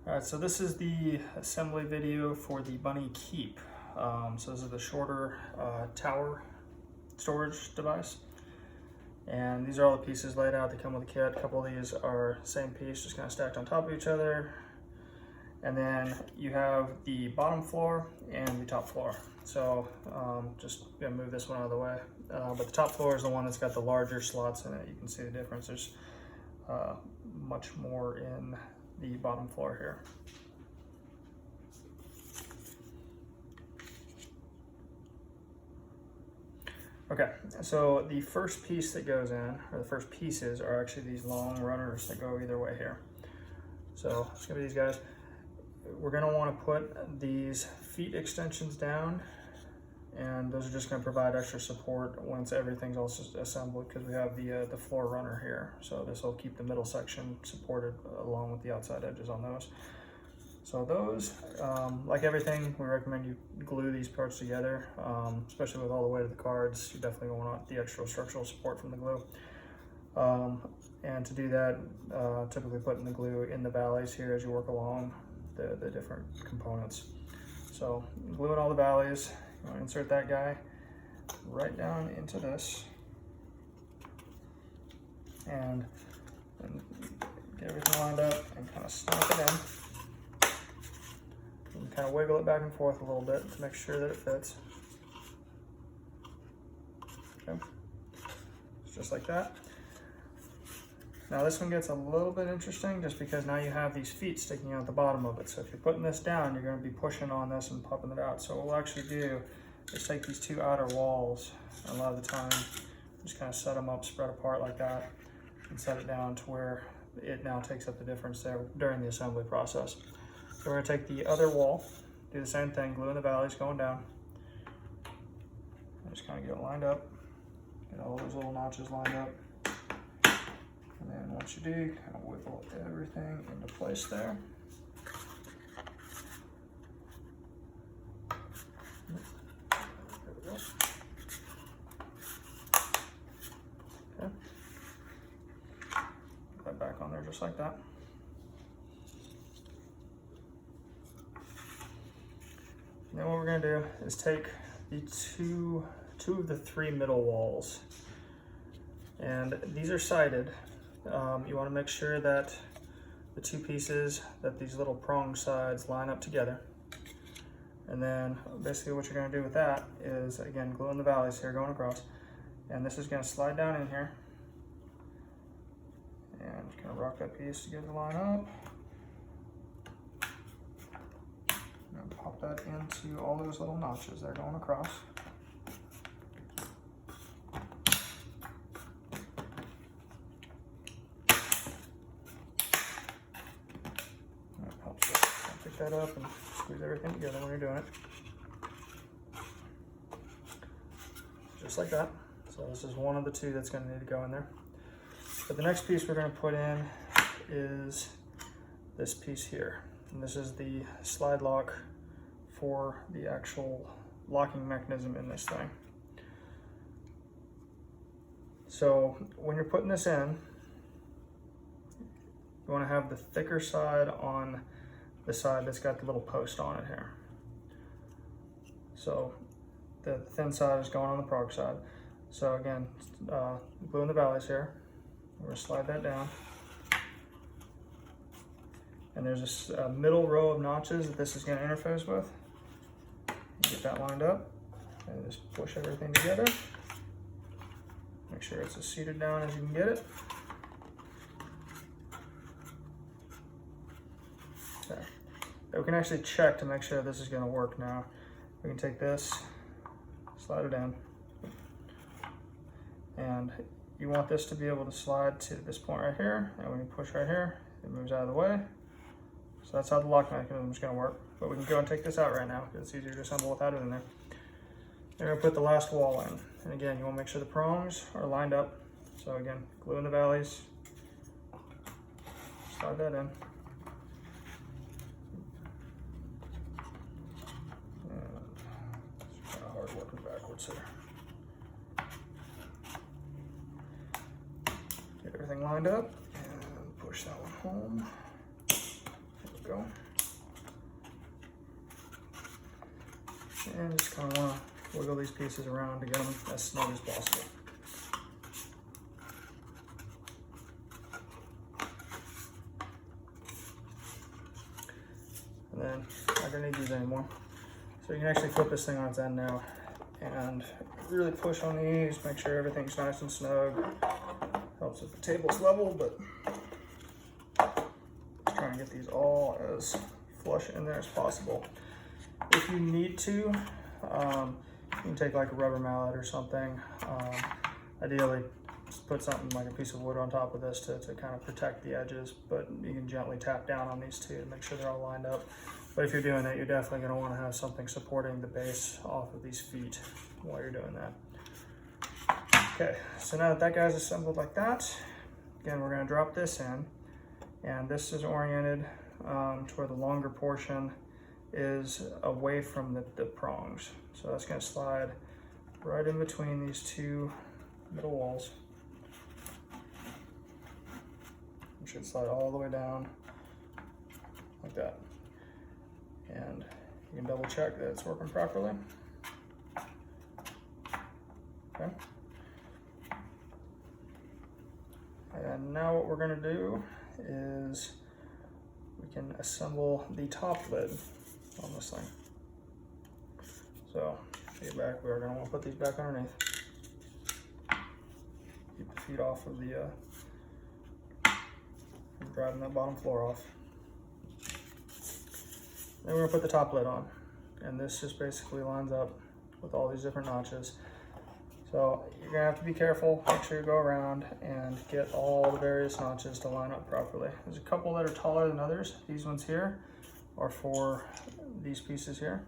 All right, so this is the assembly video for the Bunny Keep. So this is the shorter tower storage device. And these are all the pieces laid out that come with the kit. A couple of these are same piece, just kind of stacked on top of each other. And then you have the bottom floor and the top floor. So just gonna move this one out of the way. But the top floor is the one that's got the larger slots in it. You can see the difference. There's much more in the bottom floor here. Okay, so the first piece that goes in, or the first pieces, are actually these long runners that go either way here. So it's gonna be these guys. We're gonna wanna put these feet extensions down, and those are just gonna provide extra support once everything's all assembled, because we have the floor runner here. So this will keep the middle section supported along with the outside edges on those. So those, like everything, we recommend you glue these parts together, especially with all the weight of the cards. You definitely want the extra structural support from the glue. And to do that, typically putting the glue in the valleys here as you work along the different components. So glue in all the valleys. You want to insert that guy right down into this, and get everything lined up and kind of stomp it in. And kind of wiggle it back and forth a little bit to make sure that it fits. Okay, just like that. Now this one gets a little bit interesting just because now you have these feet sticking out the bottom of it. So if you're putting this down, you're going to be pushing on this and popping it out. So what we'll actually do is take these two outer walls, and a lot of the time just kind of set them up, spread apart like that, and set it down to where it now takes up the difference there during the assembly process. So we're going to take the other wall, do the same thing, glue in the valleys going down, and just kind of get it lined up, get all those little notches lined up. And then once you do, kind of wiggle everything into place there. There we go. Okay. Put that back on there just like that. And then what we're going to do is take the two of the three middle walls, and these are sided. You want to make sure that the two pieces, that these little prong sides line up together. And then basically what you're going to do with that is, again, glue in the valleys here going across, and this is going to slide down in here, and just kind of rock that piece to get it to line up. And pop that into all those little notches that are going across. That up and squeeze everything together when you're doing it. Just like that. So this is one of the two that's going to need to go in there. But the next piece we're going to put in is this piece here. And this is the slide lock for the actual locking mechanism in this thing. So when you're putting this in, you want to have the thicker side on the side that's got the little post on it here. So the thin side is going on the prog side. So again, glue in the valleys here. We're going to slide that down. And there's a middle row of notches that this is going to interface with. Get that lined up and just push everything together. Make sure it's as seated down as you can get it. Okay. We can actually check to make sure this is going to work now. We can take this, slide it in, and you want this to be able to slide to this point right here, and when you push right here, it moves out of the way. So that's how the lock mechanism is going to work. But we can go and take this out right now because it's easier to assemble without it in there. Then we're going to put the last wall in. And again, you want to make sure the prongs are lined up. So again, glue in the valleys, slide that in. Working backwards here. Get everything lined up and push that one home. There we go. And just kind of want to wiggle these pieces around to get them as snug as possible. And then I'm not going to need these anymore. So you can actually flip this thing on its end now and really push on these, make sure everything's nice and snug. Helps if the table's level, but just trying to get these all as flush in there as possible. If you need to, you can take like a rubber mallet or something. Ideally, just put something like a piece of wood on top of this to kind of protect the edges, but you can gently tap down on these two to make sure they're all lined up. But if you're doing that, you're definitely going to want to have something supporting the base off of these feet while you're doing that. Okay, so now that that guy's assembled like that, again, we're going to drop this in, and this is oriented to where the longer portion is away from the prongs. So that's going to slide right in between these two middle walls. It should slide all the way down like that. And you can double check that it's working properly. Okay. And now what we're going to do is we can assemble the top lid on this thing. So to get back, we're going to want to put these back underneath. Keep the feet off of the driving that bottom floor off. Then we're going to put the top lid on, and this just basically lines up with all these different notches. So you're going to have to be careful, make sure you go around and get all the various notches to line up properly. There's a couple that are taller than others. These ones here are for these pieces here,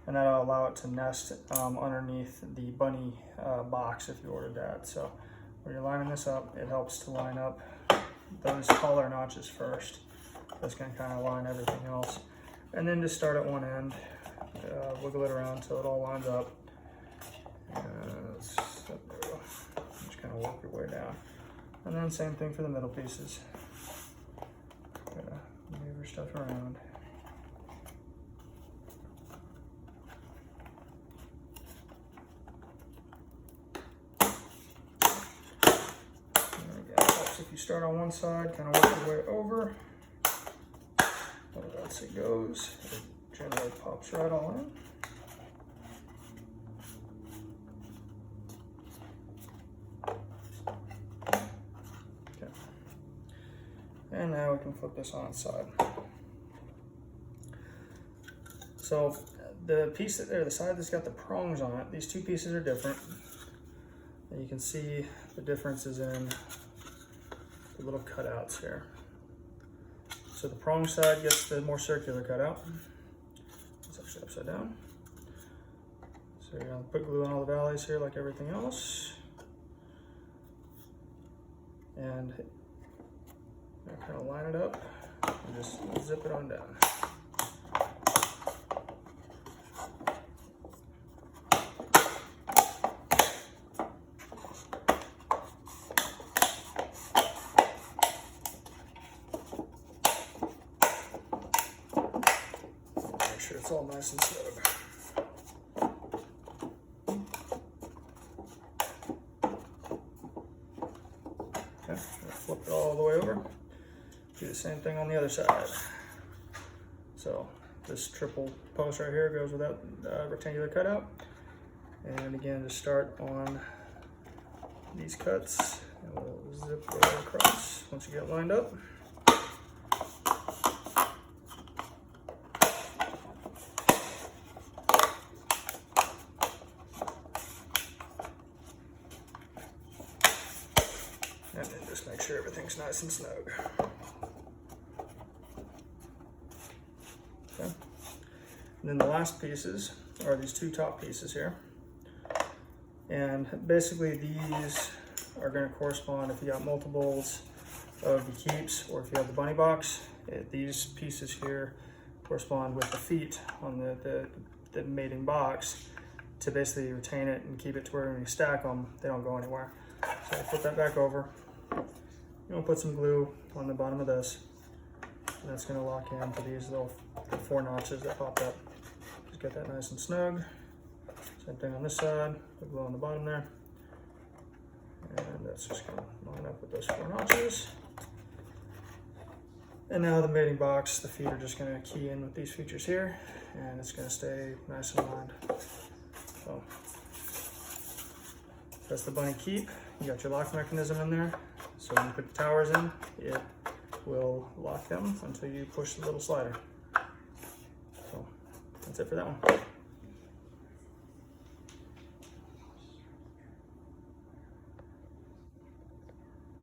and that'll allow it to nest underneath the bunny box if you ordered that. So when you're lining this up, it helps to line up those taller notches first. That's going to kind of line everything else. And then just start at one end, wiggle it around until it all lines up. Just kind of work your way down. And then same thing for the middle pieces. Move your stuff around. If you start on one side, kind of work your way over. Once it goes, it generally pops right all in. Okay. And now we can flip this on its side. So the piece there, the side that's got the prongs on it, these two pieces are different. And you can see the differences in the little cutouts here. So the prong side gets the more circular cutout. It's actually upside down. So you're going to put glue on all the valleys here like everything else. And kind of line it up and just zip it on down. It's all nice and snug. Okay, flip it all the way over. Do the same thing on the other side. So this triple post right here goes with that rectangular cutout. And again, just start on these cuts and we'll zip it across once you get lined up. And then just make sure everything's nice and snug. Okay. And then the last pieces are these two top pieces here. And basically these are going to correspond if you got multiples of the keeps or if you have the bunny box. These pieces here correspond with the feet on the mating box to basically retain it and keep it to where when you stack them, they don't go anywhere. So flip that back over. You'll put some glue on the bottom of this. And that's going to lock into these little 4 notches that popped up. Just get that nice and snug. Same thing on this side, put glue on the bottom there. And that's just going to line up with those 4 notches. And now the mating box, the feet are just going to key in with these features here, and it's going to stay nice and lined. So that's the bunny keep. You got your lock mechanism in there. So when you put the towers in, it will lock them until you push the little slider. So that's it for that one.